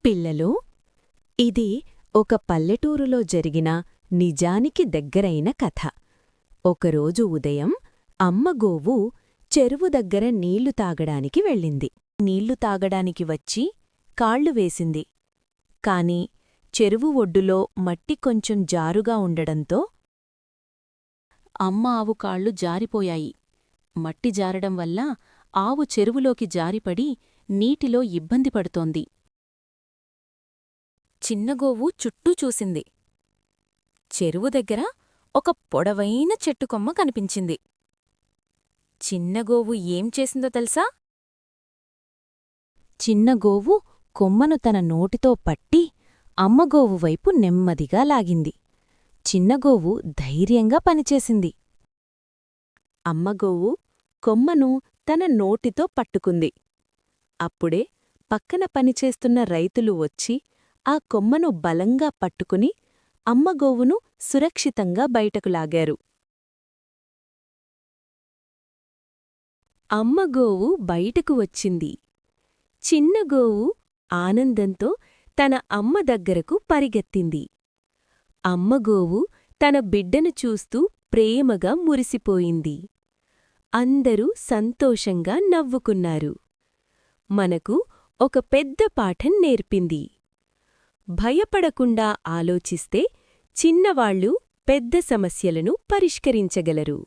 పిల్లలు, ఇది ఒక పల్లెటూరులో జరిగిన నిజానికి దగ్గరైన కథ. ఒకరోజు ఉదయం అమ్మ గోవు చెరువు దగ్గర నీళ్లు తాగడానికి వెళ్ళింది. నీళ్లు తాగడానికి వచ్చి కాళ్లు వేసింది. కాని చెరువు ఒడ్డులో మట్టి కొంచెం జారుగా ఉండడంతో అమ్మ ఆవు కాళ్ళు జారిపోయాయి. మట్టి జారడం వల్ల ఆవు చెరువులోకి జారిపడి నీటిలో ఇబ్బంది పడుతోంది. చిన్నగోవు చుట్టూ చూసింది. చెరువు దగ్గర ఒక పొడవైన చెట్టుకొమ్మ కనిపించింది. చిన్నగోవు ఏం చేసిందో తెలుసా? చిన్నగోవు కొమ్మను తన నోటితో పట్టి అమ్మగోవు వైపు నెమ్మదిగా లాగింది. చిన్నగోవు ధైర్యంగా పనిచేసింది. అమ్మగోవు కొమ్మను తన నోటితో పట్టుకుంది. అప్పుడే పక్కన పనిచేస్తున్న రైతులు వచ్చి ఆ కొమ్మను బలంగా పట్టుకుని అమ్మగోవును సురక్షితంగా బయటకు లాగారు. అమ్మగోవు బయటకు వచ్చింది. చిన్నగోవు ఆనందంతో తన అమ్మ దగ్గరకు పరిగెత్తింది. అమ్మగోవు తన బిడ్డను చూస్తూ ప్రేమగా మురిసిపోయింది. అందరూ సంతోషంగా నవ్వుకున్నారు. మనకు ఒక పెద్ద పాఠం నేర్పింది. భయపడకుండా ఆలోచిస్తే చిన్నవాళ్లు పెద్ద సమస్యలను పరిష్కరించగలరు.